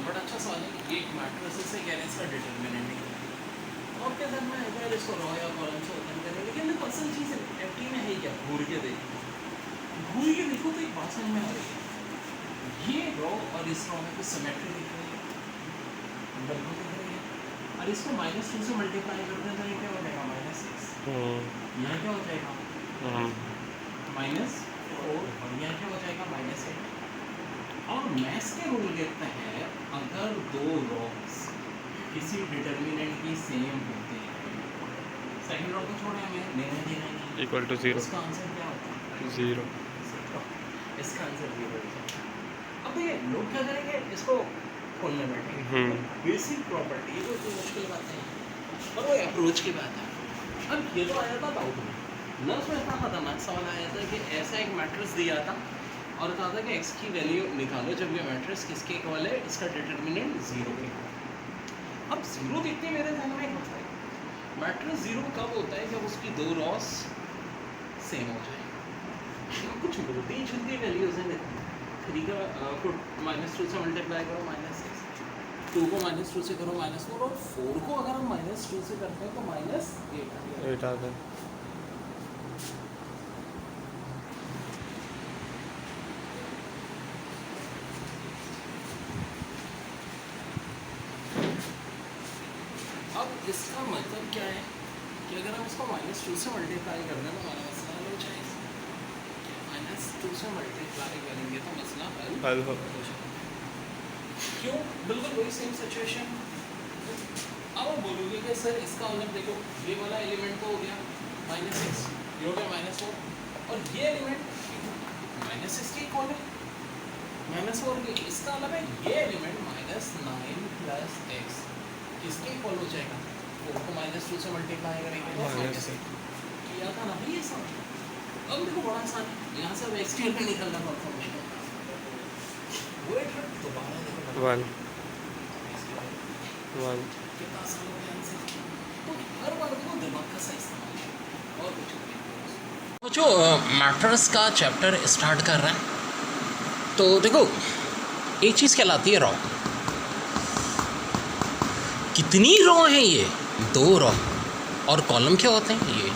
बड़ा अच्छा सवाल है कि एक मैट्रिक्स से कह रहे हैं इसका डिटरमिनेंट निकालना और क्या करना है यार इसको रॉ या कॉलम से ओपन करें, लेकिन देखो असल चीज़ एफटी में है क्या, घूर के देखो तो एक बात समझ में आ रही है, ये रॉ और इस रॉ में कुछ सिमेट्री दिख रही है, बिल्कुल दिख रही है। और इसको -2 से मल्टीप्लाई कर दें तो ये क्या हो जाएगा -6, यहाँ क्या हो जाएगा -4 और यहाँ क्या हो जाएगा -8। और मैथ्स के रूल कहता है अगर दो रॉस किसी डिटरमिनेंट की सेम होते हैं, सेकंड रॉ को छोड़े हमें लेना देना नहीं, इक्वल टू 0, इसका आंसर क्या होता है 0। इसका आंसर 0 होता है। अब ये लोग क्या करेंगे, इसको खोलने बैठेंगे, बेसिक प्रॉपर्टी, ये कोई मुश्किल बात नहीं और वो अप्रोच की बात है। अब ये तो आया था डाउट में ना, उसमें इतना खतरनाक सवाल आया था कि ऐसा एक मैट्रिक्स दिया था और कहा था कि x की वैल्यू निकालो जब ये मैट्रिक्स किसके इक्वल है, इसका डिटरमिनेंट 0 के। अब 0 देखते मेरे ध्यान में एक होता है मैट्रिक्स 0 कब होता है, जब उसकी दो रॉस सेम हो जाए। कुछ मिलती जुलती वैल्यूज हैं, 3 का को -2 से मल्टीप्लाई करो -6, 2 को -2 से करो -4 और 4 को अगर हम -2 से करते हैं तो -8 आ गया। अब इसका मतलब क्या है कि अगर हम इसको -2 से मल्टीप्लाई कर दें तो हमारा मसला हल हो जाएगा, -2 से मल्टीप्लाई करेंगे तो मसला हल हो जाएगा। क्यों, बिल्कुल वही सेम सिचुएशन। अब आप बोलोगे कि सर इसका मतलब देखो ये वाला एलिमेंट तो हो गया -6, ये हो गया -4 और ये एलिमेंट -6 के इक्वल है -4 के, इसका मतलब है ये एलिमेंट -9 + x किसके इक्वल हो जाएगा, 4 को -2 से मल्टीप्लाई करेंगे तो -8 किया था ना भाई ये सब। अब देखो बड़ा आसान है, यहाँ से अब x की वैल्यू निकलना परफॉर्मेशन वेट रख दोबारा देखो 1 कितना आसान हो गया आंसर। तो हर बार देखो दिमाग का सही इस्तेमाल और कुछ नहीं। तो जो मैट्रिक्स का चैप्टर स्टार्ट कर रहा है तो देखो एक चीज़ कहलाती है रॉ। कितनी रॉ है ये, 2 रॉ और कॉलम क्या होते हैं, ये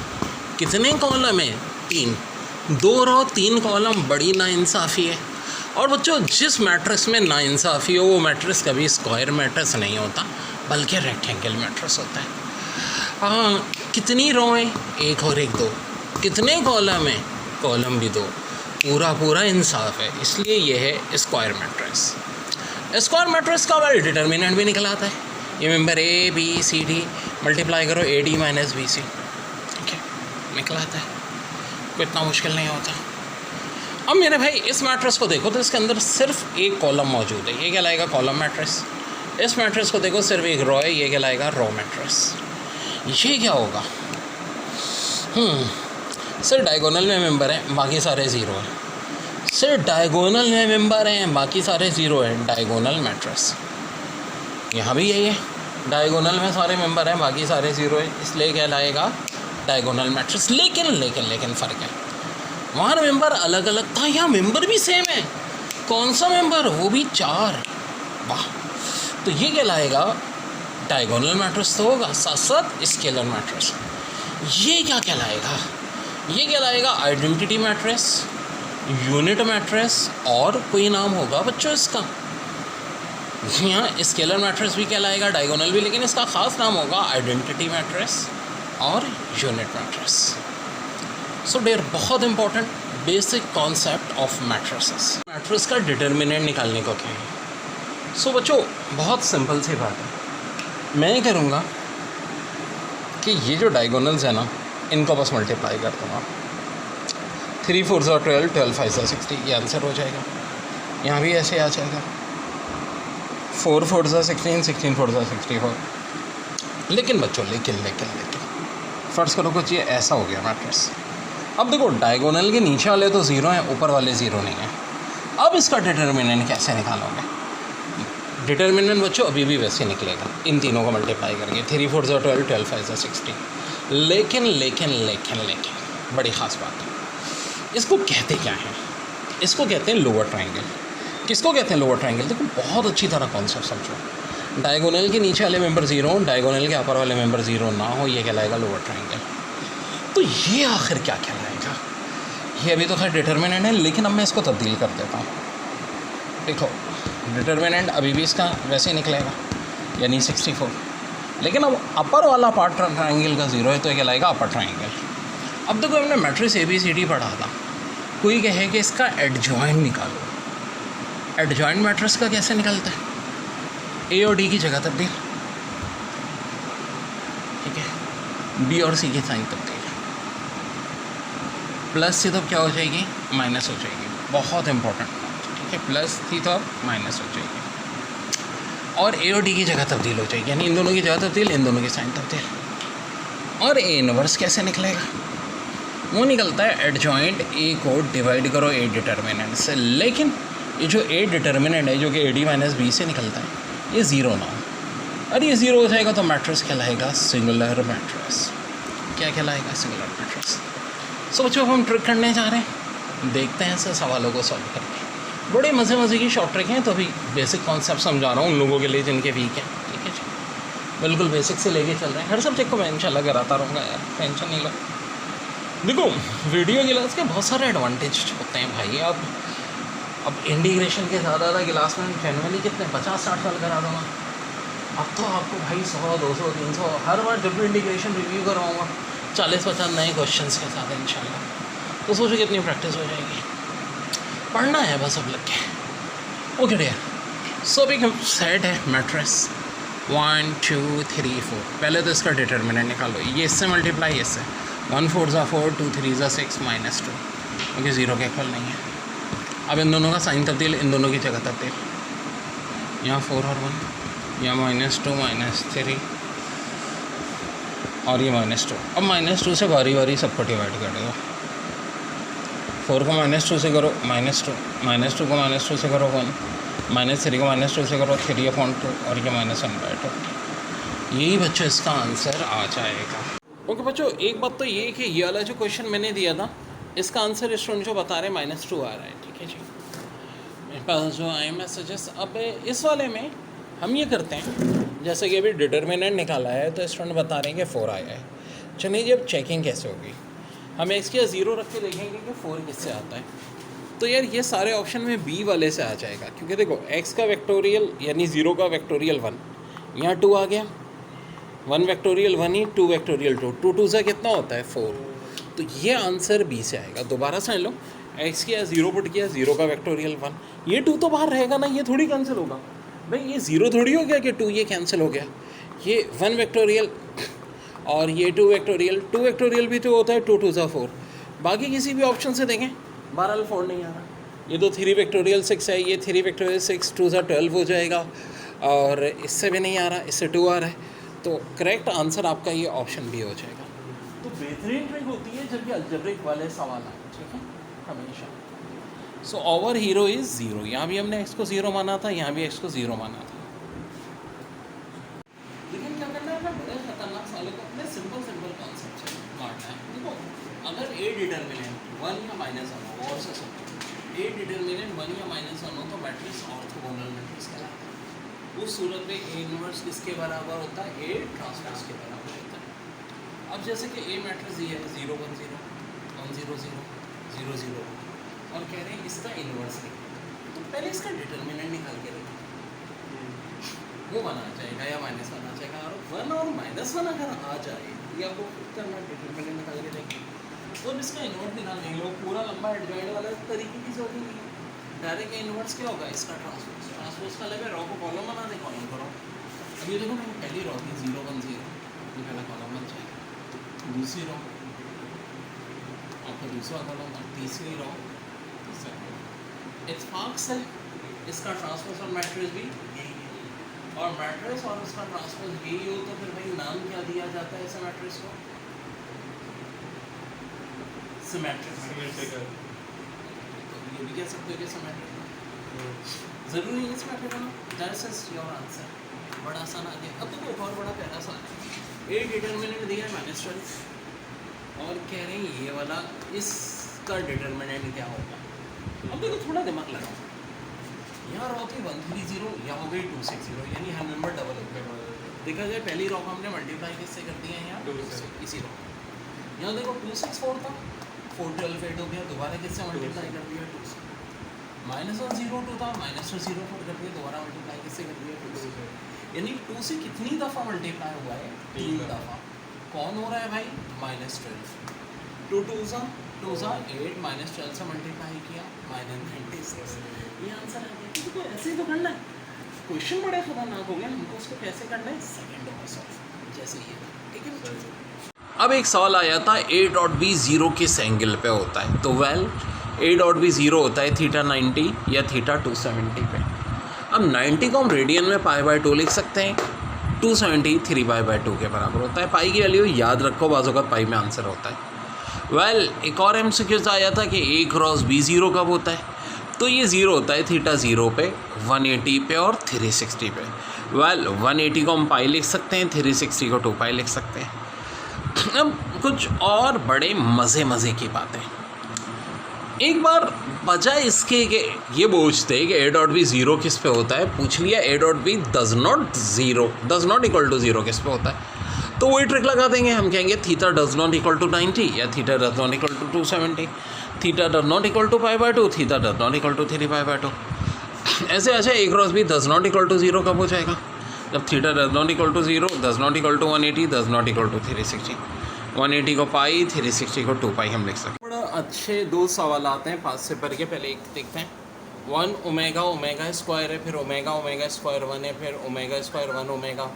कितने कॉलम है, 3, 2 रॉ 3 कॉलम, बड़ी नाइंसाफ़ी है। और बच्चों जिस मैट्रिक्स में नाइंसाफ़ी हो वो मैट्रिक्स कभी स्क्वायर मैट्रिक्स नहीं होता बल्कि रेक्टेंगल मैट्रिक्स होता है। कितनी रॉ है, 1 और 1 2, कितने कॉलम है, कॉलम भी 2, पूरा इंसाफ है, इसलिए ये है स्क्वायर मैट्रिक्स। स्क्वायर मैट्रिक्स का वेल डिटरमिनेंट भी निकल आता है, ये member A B C D multiply करो AD - BC, ठीक है, निकल आता है, कोई इतना मुश्किल नहीं होता। अब मेरे भाई इस मैट्रिक्स को देखो तो इसके अंदर सिर्फ एक कॉलम मौजूद है, ये कहलाएगा कॉलम मैट्रिक्स। इस मैट्रिक्स को देखो सिर्फ एक रॉ है, ये कहलाएगा रॉ मैट्रिक्स। ये क्या होगा, सिर्फ डायगोनल में मेंबर है बाकी सारे 0 हैं, सिर्फ डायगोनल में मेंबर हैं बाकी सारे 0 हैं, डायगोनल मैट्रिक्स। यहाँ भी यही है, डायगोनल में सारे मेंबर हैं बाकी सारे 0 हैं, इसलिए कहलाएगा डायगोनल मैट्रिक्स। लेकिन फ़र्क है, वहाँ मेंबर अलग अलग था, यहाँ मेंबर भी सेम है। कौन सा मेंबर, वो भी 4, वाह। तो ये कहलाएगा डायगोनल मैट्रिक्स तो होगा, साथ साथ स्केलर मैट्रिक्स। ये क्या कहलाएगा, ये कहलाएगा आइडेंटिटी मैट्रिक्स, यूनिट मैट्रिक्स और कोई नाम होगा बच्चों इसका। यहाँ स्केलर मैट्रिक्स भी कहलाएगा, डायगोनल भी, लेकिन इसका ख़ास नाम होगा आइडेंटिटी मैट्रिक्स और यूनिट मैट्रिक्स। सो डियर, बहुत important basic concept of matrices. Matrix का डिटरमिनेंट निकालने को क्या है। सो बच्चों बहुत सिंपल सी बात है, मैं करूँगा कि ये जो डायगोनल्स है ना इनको बस मल्टीप्लाई कर दूँगा, 3 4 12, 12 5 60, ये आंसर हो जाएगा। यहाँ भी ऐसे आ जाएगा, 4 4 16, 16 4 64। लेकिन बच्चों लेकिन फ़र्ज़ करो कुछ ये ऐसा हो गया मैट्रिक्स। अब देखो डायगोनल के नीचे वाले तो 0 हैं, ऊपर वाले 0 नहीं हैं। अब इसका डिटरमिनेंट कैसे निकालोगे, डिटरमिनेंट बच्चों अभी भी वैसे निकलेगा, इन तीनों को मल्टीप्लाई करेंगे, 3 4 12, 12 5 60। लेकिन बड़ी ख़ास बात है, इसको कहते क्या हैं, इसको कहते हैं लोअर ट्रायंगल। किसको कहते हैं लोअर ट्रायंगल? देखो बहुत अच्छी तरह कॉन्सेप्ट समझो। डायगोनल के नीचे वाले मेंबर ज़ीरो हो, डायगोनल के अपर वाले मेंबर ज़ीरो ना हो, ये कहलाएगा लोअर ट्रायंगल। तो ये आखिर क्या कहलाएगा? ये अभी तो खैर डिटर्मिनेंट है, लेकिन अब मैं इसको तब्दील कर देता हूँ। देखो डिटर्मिनेंट अभी भी इसका वैसे ही निकलेगा, यानी 64, लेकिन अब अपर वाला पार्ट ट्रायंगल का ज़ीरो है तो ये कहलाएगा अपर ट्रायंगल। अब देखो हमने मैट्रिक्स ABCD पढ़ा था, कोई कहे कि इसका एडजॉइंट निकालो। एडजॉइंट मैट्रिक्स का कैसे निकलता है? A और D की जगह तब्दील, ठीक है, B और C की साइन तब्दील, प्लस थी तो क्या हो जाएगी? माइनस हो जाएगी। बहुत इंपॉर्टेंट, ठीक है, प्लस थी तो अब माइनस हो जाएगी, और A और D की जगह तब्दील हो जाएगी, यानी इन दोनों की जगह तब्दील, इन दोनों की साइन तब्दील। और A इनवर्स कैसे निकलेगा? वो निकलता है एडजॉइंट A को डिवाइड करो A डिटर्मिनेंट से, लेकिन ये जो A डिटर्मिनेंट है जो कि AD माइनस B से निकलता है, ये ज़ीरो ना हो। और ये ज़ीरो हो जाएगा तो मैट्रिक्स कहलाएगा सिंगुलर मैट्रिक्स। क्या कहलाएगा? Singular matrix. सो बच्चों हम ट्रिक करने जा रहे हैं, देखते हैं ऐसे सवालों को सॉल्व करके। बड़े मज़े की शॉर्ट ट्रिक हैं, तो अभी बेसिक कॉन्सेप्ट समझा रहा हूँ उन लोगों के लिए जिनके वीक हैं, ठीक है जी, बिल्कुल बेसिक से लेके चल रहे हैं। हर सब्जेक्ट को मैं इंशाल्लाह कराता रहूँगा यार, टेंशन नहीं लो। देखो वीडियो क्लास के बहुत सारे एडवांटेज होते हैं भाई। अब इंटीग्रेशन के ज़्यादा क्लास में जनरली कितने 50-60 साल करा दूँगा। अब तो आपको भाई 100, 200, 300 हर बार जब भी इंटीग्रेशन रिव्यू करवाऊँगा 40-50 नए क्वेश्चंस के साथ इंशाल्लाह। तो सोचो कितनी प्रैक्टिस हो जाएगी। पढ़ना है बस अब लग के। ओके डियर, सो अभी सेट है मैट्रिक्स 1 2 3 4। पहले तो इसका डिटर्मिनेंट निकालो, ये इससे मल्टीप्लाई इससे, 1 4 ज़ा 4, 2 3 ज़ा 6 माइनस 2, क्योंकि ज़ीरो के इक्वल नहीं है। अब इन दोनों का साइन तब्दील, इन दोनों की जगह तब्दील, यहाँ 4 और 1, यहाँ -2 -3 और ये -2। अब -2 से बारी बारी सबको डिवाइड कर दो। 4 को -2 से करो -2, -2 को -2 से करो 1, -3 को -2 से करो 3/2 और ये -1/2। यही बच्चों इसका आंसर आ जाएगा। ओके बच्चों, एक बात तो ये है कि ये वाला जो क्वेश्चन मैंने दिया था इसका आंसर स्टूडेंट जो बता रहे हैं -2 आ रहा है, ठीक है जी, मेरे पास जो आए मैसेजेस। अब इस वाले में हम ये करते हैं, जैसे कि अभी डिटर्मिनेंट निकाला है तो स्टूडेंट बता रहे हैं कि 4 आया है। चलिए जी, अब चेकिंग कैसे होगी, हम x के 0 रख के देखेंगे कि 4 किससे आता है। तो यार ये सारे ऑप्शन में B वाले से आ जाएगा, क्योंकि देखो x का वेक्टोरियल यानी 0 का वेक्टोरियल 1, यहाँ 2 आ गया, 1 वेक्टोरियल 1 ही, 2 वेक्टोरियल 2, 2 2 से कितना होता है 4। तो ये आंसर B से आएगा। दोबारा समझ लो, x किया 0 पुट किया, 0 का वेक्टोरियल 1, ये 2 तो बाहर रहेगा ना, ये थोड़ी कैंसिल होगा भाई, ये 0 थोड़ी हो गया कि 2 ये कैंसिल हो गया। ये 1 वेक्टोरियल और ये 2 वेक्टोरियल भी तो होता है, 2 2 ज़ा 4। बाकी किसी भी ऑप्शन से देखें बहरहाल 4 नहीं आ रहा। ये तो 3 वेक्टोरियल 6 है, ये 3 वेक्टोरियल 6, 2 ज़ा 12 हो जाएगा, और इससे भी नहीं आ रहा, इससे 2 आ रहा है। तो करेक्ट आंसर आपका ये ऑप्शन भी हो जाएगा। तो बेहतरीन ट्रिक होती है जब ये अलजेब्रिक वाले सवाल आए, ठीक है, हमेशा। सो ओवर हीरो इज़ 0, यहाँ भी हमने x को 0 माना था, यहाँ भी x को 0 माना था। लेकिन क्या करना है ना, बड़े खतरनाक सवालों को अपने सिंपल कॉन्सेप्ट से काटना है। देखो अगर A डिटर्मिनेंट 1 या -1 हो, और से समझो A डिटर्मिनेंट 1 या -1 हो तो मैट्रिक्स ऑर्थोगोनल मैट्रिक्स कहलाता है। उस सूरत में A इनवर्स किसके बराबर होता है? A ट्रांसपोज के बराबर होता है। अब जैसे कि A मैट्रिक्स ये है 0 1 0 1 0 0 0 0, और कह रहे हैं इसका इन्वर्स निकाल, तो पहले इसका डिटर्मिनेंट निकाल के रखें, वो बना जाएगा या -1 आ जाएगा। और 1 और -1 अगर आ जाए या आपको खुद करना, डिटर्मिनेंट निकाल के देखें, तो अब इसका इन्वर्स निकालने के लिए पूरा लंबा एडजॉइंट वाला तरीके की जरूरत नहीं है। डायरेक्ट इन्वर्स क्या होगा? इसका ट्रांसपोज का लगे, रॉ को कॉलम बना दे, कॉलम करो। अब ये देखो मैंने पहली रॉ थी 0 1 0, ये पहला कॉलम बन जाएगा, दूसरी रॉ आपका दूसरा कॉलम, तीसरी रॉ इत्फाक से इसका ट्रांसपोज और मैट्रिक्स भी यही है, और मैट्रिक्स और उसका ट्रांसपोज यही हो तो फिर भाई नाम क्या दिया जाता है ऐसे मैट्रिक्स को? सिमेट्रिक। तो ये भी कह सकते हो कि सिमेट्रिक, ज़रूरी नहीं सिमेट्रिक होना। दैट्स इज योर आंसर, बड़ा आसान आ गया। अब तो एक और बड़ा प्यारा सा A डिटर्मिनेंट दिया है -12, और कह रहे हैं ये वाला इसका डिटर्मिनेंट क्या होगा। अब देखो थोड़ा दिमाग लगाओ, यहाँ रॉ थी 130, यहाँ हो गई 260, यानी हर नंबर डबल हो गया। देखा जाए पहली रॉ को हमने मल्टीप्लाई किससे कर दिया है यहाँ 2 से, इसी रॉ। यहाँ देखो 264 था, 412 8 हो गया, दोबारा किससे मल्टीप्लाई कर दिया 2 से। -102 था, -204 कर दिया, दोबारा मल्टीप्लाई किससे कर दिया 2 से। यानी 2 से कितनी दफ़ा मल्टीप्लाई हुआ है 3 दफ़ा। कौन हो रहा है भाई -12, 2 2 सा 8 -12 से मल्टीप्लाई किया -96, ये आंसर आ गया। क्योंकि ऐसे ही तो करना है, क्वेश्चन बड़े खतरनाक हो गए, हमको उसको कैसे करना है सेकंड ऑर्डर सॉल्व, जैसे ये, ठीक है। अब एक सवाल आया था ए डॉट बी 0 किस एंगल पे होता है, तो वेल ए डॉट बी 0 होता है थीटा 90 या थीटा 270 पे। अब 90 को हम रेडियन में π/2 लिख सकते हैं, 270 3π/2 के बराबर होता है। पाई की वैल्यू याद रखो, बाजू का पाई में आंसर होता है। वेल एक और MCQ आया था कि A क्रॉस B0 कब होता है, तो ये 0 होता है थीटा 0 पे, 180 पे और 360 पे। वेल 180 को हम पाई लिख सकते हैं, 360 को 2π लिख सकते हैं। अब कुछ और बड़े मज़े की बातें, एक बार बजाय इसके कि ये पूछते कि ए डॉट बी 0 किस पे होता है, पूछ लिया A dot B does not equal to 0 किस पे होता है, तो वही ट्रिक लगा देंगे। हम कहेंगे theta does not equal to 90 या theta does not equal to 270, theta does not equal to π/2, theta does not equal to 3π/2। ऐसे अच्छा A cross B does not equal to 0 कब हो जाएगा, जब theta does not equal to 0, does not equal to 180, does not equal to 360। 180 को पाई, 360 को 2π हम लिख सकते हैं। बड़ा अच्छे 2 सवाल आते हैं 5 से पढ़ के, पहले एक देखते हैं। 1 ओमेगा स्क्वायर है, फिर ओमेगा स्क्वायर 1 है, फिर omega square 1 omega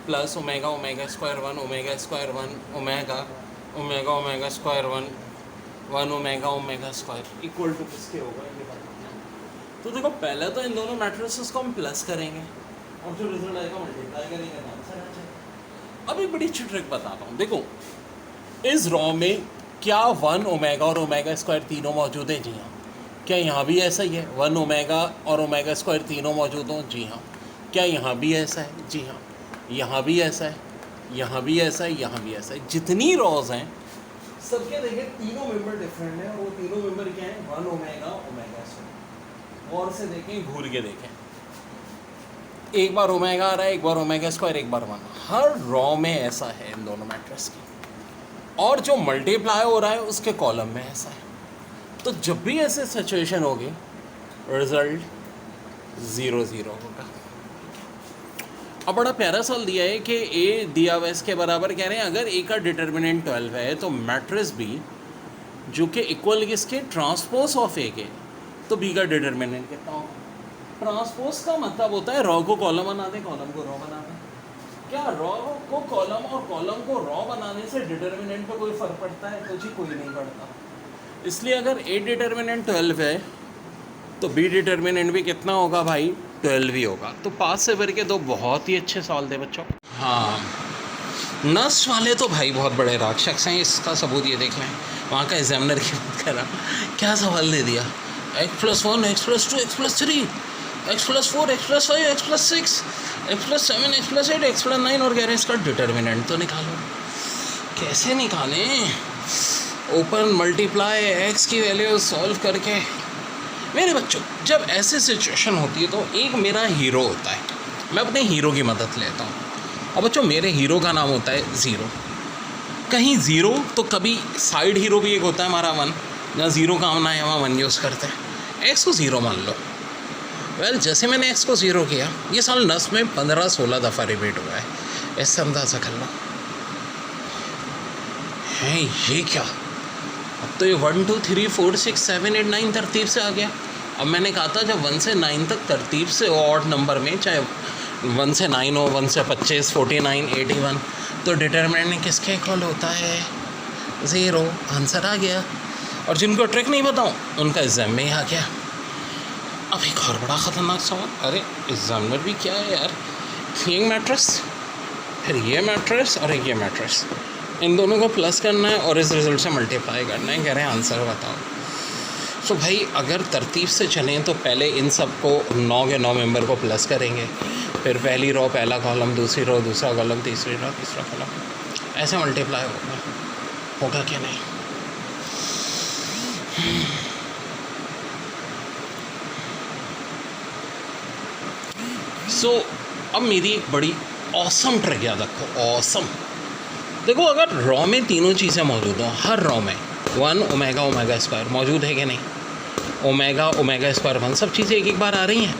plus omega square 1 omega square 1 omega square 1 omega square equal to किसके होगा, ये बताना है। तो देखो पहले तो इन दोनों मैट्रिसेस को हम प्लस करेंगे और जो रिजल्ट आएगा मल्टीप्लाई करेंगे, आंसर आ जाएगा। अब एक बड़ी अच्छी ट्रिक बताता हूँ, देखो इस रॉ में क्या 1 ओमेगा और ओमेगा स्क्वायर तीनों मौजूद है, जी हाँ। क्या यहाँ भी ऐसा ही है, 1 ओमेगा और ओमेगा स्क्वायर तीनों मौजूद हों, जी हाँ। क्या यहाँ भी ऐसा है, जी हाँ। यहाँ भी ऐसा है, यहाँ भी ऐसा है, यहाँ भी ऐसा है। जितनी रॉज हैं सबके देखें तीनों मेंबर डिफरेंट हैं, और वो तीनों मेंबर क्या हैं 1 ओमेगा स्क्वायर। और से देखें, घूर के देखें, एक बार ओमेगा आ रहा है, एक बार ओमेगा स्क्वायर, एक बार 1। हर रॉ में ऐसा है इन दोनों मैट्रिक्स की, और जो मल्टीप्लाई हो रहा है उसके कॉलम में ऐसा है। तो जब भी ऐसे सिचुएशन होगी रिजल्ट 0 0 होगा। अब बड़ा प्यारा सवाल दिया है कि ए दिया हुआ इसके बराबर कह रहे हैं, अगर ए का डिटर्मिनेंट 12 है तो मैट्रिक्स बी जो कि इक्वल किसके ट्रांसपोज ऑफ ए के, तो बी का डिटर्मिनेंट कितना होगा। ट्रांसपोज का मतलब होता है रॉ को कॉलम बना दें, कॉलम को रॉ बना दें। क्या रॉ को कॉलम और कॉलम को रॉ बनाने से डिटर्मिनेंट पे कोई फ़र्क पड़ता है, तो जी कोई नहीं पड़ता। इसलिए अगर ए डिटर्मिनेंट 12 है तो बी डिटर्मिनेंट भी कितना होगा भाई, 12 ही होगा। तो 5 से भर के 2 बहुत ही अच्छे सवाल थे बच्चों। हाँ, नर्स वाले तो भाई बहुत बड़े राक्षस हैं, इसका सबूत ये देख लें। वहाँ का एग्जामिनर की बात कर रहा, क्या सवाल दे दिया, x+1 x+2 x+3 x+4 x+5 x+6 x+7 x+8 x+9 और कह रहे हैं इसका डिटर्मिनेंट तो निकालो। कैसे निकालें, ओपन मल्टीप्लाई x की वैल्यू सॉल्व करके। मेरे बच्चों जब ऐसे सिचुएशन होती है तो एक मेरा हीरो होता है, मैं अपने हीरो की मदद लेता हूँ। अब बच्चों मेरे हीरो का नाम होता है 0। कहीं 0 तो कभी साइड हीरो भी एक होता है हमारा 1, जहाँ 0 काम ना है वहाँ 1 यूज़ करते हैं। x को 0 मान लो। वेल जैसे मैंने x को 0 किया, ये साल नस में 15-16 दफ़ा रिपीट हुआ है, ऐसे अंदाज़ा कर लो। है ये क्या, अब तो ये 1 2 3 4 6 7 8 9 तरतीब से आ गया। अब मैंने कहा था जब 1 से 9 तक तरतीब से ऑड नंबर में, चाहे 1 से 9 हो, 1 से 25 49 81, तो डिटर्मिनेंट किसके इक्वल होता है, 0। आंसर आ गया। और जिनको ट्रिक नहीं बताऊँ उनका एग्जाम में ही आ गया। अब एक और बड़ा ख़तरनाक सवाल, अरे एग्जामिनर भी क्या है यार, ये मैट्रिक्स फिर ये मैट्रिक्स और ये मैट्रिक्स, इन दोनों को प्लस करना है और इस रिज़ल्ट से मल्टीप्लाई करना है। कह रहे हैं आंसर बताओ। तो भाई अगर तरतीब से चलें तो पहले इन सब को 9 के 9 मेंबर को प्लस करेंगे, फिर पहली रो पहला कॉलम, दूसरी रो दूसरा कॉलम, तीसरी रो तीसरा कॉलम, ऐसे मल्टीप्लाई होगा क्या नहीं। सो अब मेरी एक बड़ी ऑसम ट्रिक याद रखो, ऑसम। देखो अगर रॉ में तीनों चीज़ें मौजूद हों, हर रॉ में 1 ओमेगा ओमेगा स्क्वायर मौजूद है कि नहीं, ओमेगा ओमेगा स्क्वायर 1, सब चीज़ें एक एक बार आ रही हैं,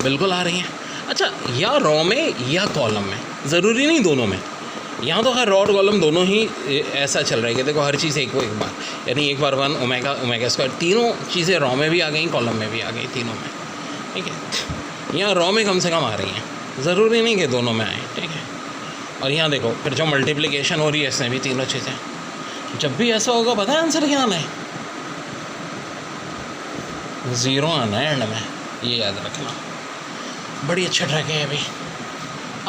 बिल्कुल आ रही हैं। अच्छा, या रॉ में या कॉलम में, ज़रूरी नहीं दोनों में। यहाँ तो हर रॉ और कॉलम दोनों ही ऐसा चल रहा है कि देखो हर चीज़ एक बार, यानी एक बार 1 ओमेगा ओमेगा स्क्वायर, तीनों चीज़ें रॉ में भी आ गई, कॉलम में भी आ गई, तीनों में, ठीक है। यहाँ रॉ में कम से कम आ रही हैं, ज़रूरी नहीं कि दोनों में आए, ठीक है। और यहाँ देखो फिर जो मल्टीप्लिकेशन हो रही है इसमें भी तीनों चीज़ें, जब भी ऐसा होगा पता है आंसर क्या आना है, 0 आना है एंड में, ये याद रखना। बड़ी अच्छा ट्रैक है अभी।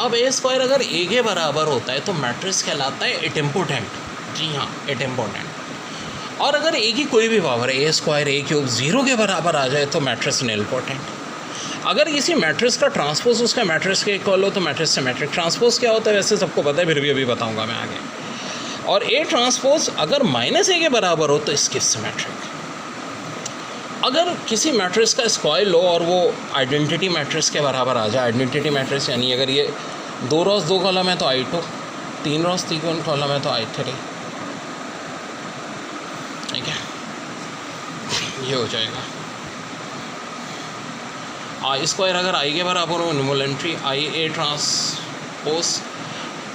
अब ए स्क्वायर अगर ए के बराबर होता है तो मैट्रिक्स कहलाता है इटेम्पोटेंट। जी हाँ, इटेम्पोटेंट। और अगर ए की कोई भी पावर, ए स्क्वायर ए क्यूब 0 के बराबर आ जाए तो मैट्रिक्स निलपोटेंट। अगर किसी मैट्रिक्स का ट्रांसपोज उसका मैट्रिक्स के इक्वल हो तो मैट्रिक्स सिमेट्रिक। ट्रांसपोज क्या होता है वैसे सबको पता है, फिर भी अभी बताऊंगा मैं आगे। और ए ट्रांसपोज अगर -a के बराबर हो तो इसके सिमेट्रिक। अगर किसी मैट्रिक्स का स्क्वायर लो और वो आइडेंटिटी मैट्रिक्स के बराबर आ जाए, आइडेंटिटी मैट्रिक्स यानी अगर ये 2 रॉस 2 कॉलम है तो I2, 3 रॉस 3 कॉलम है तो I3, ठीक है, ये हो जाएगा। आई स्क्वायर अगर आई के बराबर हो न्यूमोलेंट्री, आई ए ट्रांसपोज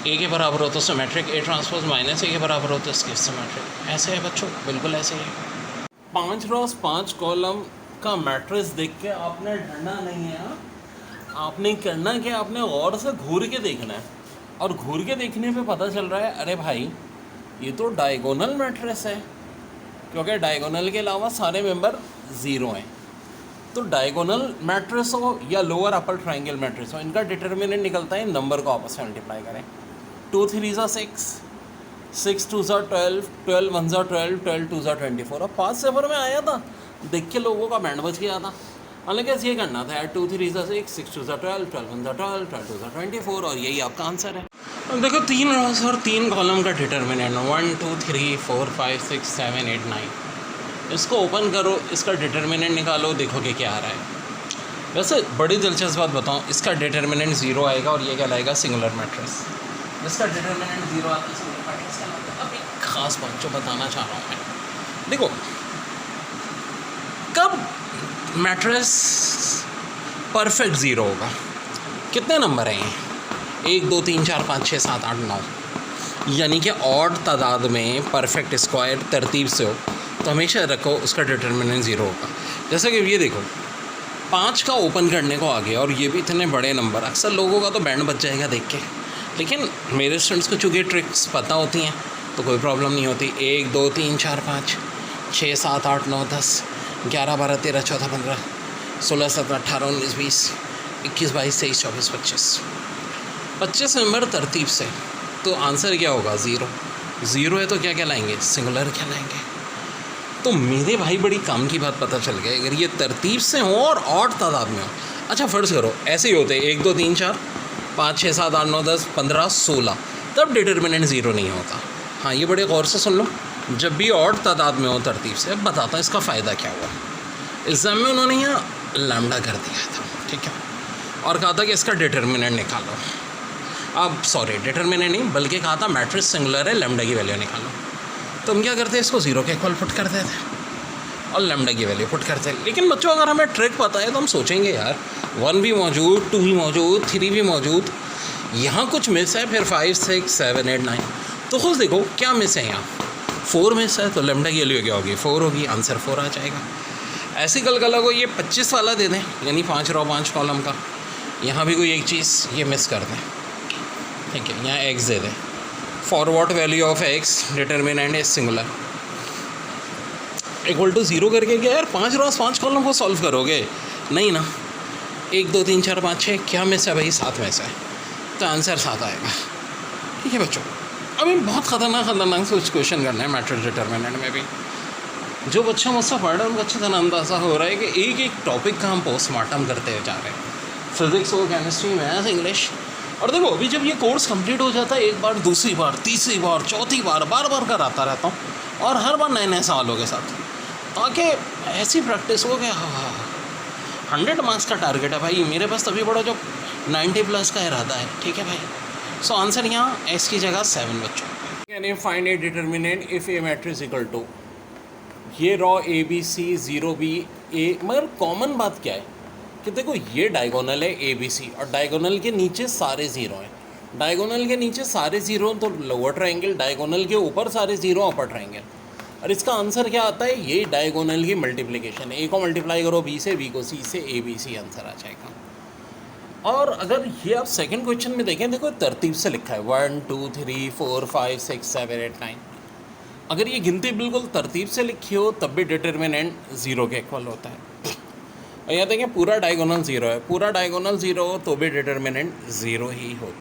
ए के बराबर हो तो सिमेट्रिक, ए ट्रांसपोज -a के बराबर हो तो इसके सिमेट्रिक। ऐसे है बच्चों, बिल्कुल ऐसे ही है। 5 रॉस 5 कॉलम का मैट्रिक्स देख के आपने ढूंढना नहीं है, आपने करना क्या, आपने गौर से घूर के देखना है। और घूर के देखने पे पता चल रहा है अरे भाई ये तो डायगोनल मैट्रिक्स है, क्योंकि डायगोनल के अलावा सारे मेंबर 0 हैं। तो डायगोनल मैट्रिक्स हो या लोअर अपर ट्रायंगल मैट्रिक्स हो, इनका डिटर्मिनेंट निकलता है नंबर को आपस में मल्टीप्लाई करें। 2 3 ज़ा 6, 6 2 ज़ा 12, 12 1 ज़ा 12, 12 2 ज़ा 24। अब 5 सिफर में आया था, देख के लोगों का बैंड बज गया था। हालांकि ये करना था यार, 2 3 ज़ा 6, 6 2 ज़ा 12, 12 1 ज़ा 12, 12 2 ज़ा 24, और यही आपका आंसर है। अब देखो 3 रॉस और 3 कॉलम का डिटर्मिनेंट 1 2 3 4 5 6 7 8 9, इसको ओपन करो, इसका डिटर्मिनेंट निकालो, देखो कि क्या आ रहा है। वैसे बड़ी दिलचस्प बात बताऊँ, इसका डिटर्मिनेंट 0 आएगा और ये क्या लाएगा, सिंगुलर मैट्रिक्स। इसका डिटर्मिनेंट 0 आता है, सिंगुलर मैट्रिक्स कहलाता है। अब एक खास बात जो बताना चाह रहा हूँ मैं, देखो कब मैट्रिक्स परफेक्ट 0 होगा, कितने नंबर हैं ये, 1 2 3 4 5 6 7 8 9, यानी कि ऑड तादाद में परफेक्ट स्क्वायर तरतीब से हो तो हमेशा रखो उसका डिटर्मिनेंट 0 होगा। जैसा कि ये देखो 5 का ओपन करने को आ गया और ये भी इतने बड़े नंबर, अक्सर लोगों का तो बैंड बच जाएगा देख के, लेकिन मेरे स्टूडेंट्स को चूँकि ट्रिक्स पता होती हैं तो कोई प्रॉब्लम नहीं होती। 1 2 3 4 5 6 7 8 9 10 11 12 13 14 15 16 17 18 19 20 21 22 23 24 25 नंबर तरतीब से, तो आंसर क्या होगा, 0। 0 है तो क्या कहलाएंगे, सिंगुलर कहलाएंगे। तो मेरे भाई बड़ी काम की बात पता चल गई, अगर ये तरतीब से हो और ऑड तादाद में हो। अच्छा फ़र्ज़ करो ऐसे ही होते 1 2 3 4 5 6 7 8 9 10 15 16, तब डिटर्मिनेंट 0 नहीं होता। हाँ, ये बड़े गौर से सुन लो, जब भी ऑड तादाद में हो तरतीब से। अब बताता हूँ इसका फ़ायदा क्या हुआ। एग्ज़ाम में उन्होंने यहाँ लैम्डा कर दिया था, ठीक है, और कहा था कि इसका डिटर्मिनेंट निकालो। अब सॉरी, डिटर्मिनेंट नहीं बल्कि कहा था मैट्रिक्स सिंगुलर है, लैम्डा की वैल्यू निकालो। तो हम क्या करते हैं, इसको 0 के इक्वल पुट करते थे और लैम्डा की वैल्यू पुट करते हैं। लेकिन बच्चों अगर हमें ट्रिक पता है तो हम सोचेंगे यार 1 भी मौजूद, 2 भी मौजूद, 3 भी मौजूद, यहाँ कुछ मिस है, फिर 5 6 7 8 9, तो खुद देखो क्या मिस है। यहाँ 4 मिस है तो लैम्डा की वैल्यू क्या होगी, 4 होगी, आंसर 4 आ जाएगा। ऐसी कल को ये 25 वाला दे दें, यानी 5 रॉ 5 कॉलम का, यहाँ भी कोई एक चीज़ ये मिस कर दें, ठीक है, यहाँ x दे दें। For what value of x determinant is singular equal to 0 करके क्या यार 5 रॉस 5 कॉलम को सॉल्व करोगे, नहीं ना। 1 2 3 4 5 6 क्या मिस है भाई, 7 में से, तो आंसर 7 आएगा। ठीक है बच्चों, अभी बहुत ख़तरनाक से कुछ क्वेश्चन करना है मैट्रिक्स डिटर्मिनेंट में भी। जो बच्चा मुझसे पढ़ रहा है उनको अच्छी तरह अंदाज़ा हो रहा है कि एक एक टॉपिक का हम पोस्टमार्टम करते जा रहे हैं, फिज़िक्स हो, केमिस्ट्री, मैथ्स, इंग्लिश। और देखो अभी जब ये कोर्स कंप्लीट हो जाता है, एक बार, दूसरी बार, तीसरी बार, चौथी बार, बार कराता रहता हूँ, और हर बार नए नए सवालों के साथ, ताकि ऐसी प्रैक्टिस हो कि 100 मार्क्स का टारगेट है भाई मेरे पास। तभी बड़ा जो 90 प्लस का इरादा है, ठीक है भाई। सो आंसर यहाँ एस की जगह 7 बच्चों। Can you find a determinant if A matrix equal to, ये row A B C zero B A, मगर कॉमन बात क्या है कि देखो ये डायगोनल है ए बी सी और डायगोनल के नीचे सारे ज़ीरो हैं। डायगोनल के नीचे सारे ज़ीरो तो लोअर ट्रायंगल, डायगोनल के ऊपर सारे ज़ीरो अपर ट्रायंगल। और इसका आंसर क्या आता है, ये डायगोनल की मल्टीप्लिकेशन, ए को मल्टीप्लाई करो बी से, बी को सी से, ए बी सी आंसर आ जाएगा। और अगर ये आप सेकंड क्वेश्चन में देखें, देखो तरतीब से लिखा है 1 2 3 4 5 6 7 8 9। अगर ये गिनती बिल्कुल तरतीब से लिखी हो तब भी डिटर्मिनेंट ज़ीरो के इक्वल होता है। और यहाँ देखें पूरा डायगोनल ज़ीरो है, पूरा डायगोनल ज़ीरो हो तो भी डिटर्मिनेंट ज़ीरो ही होता है।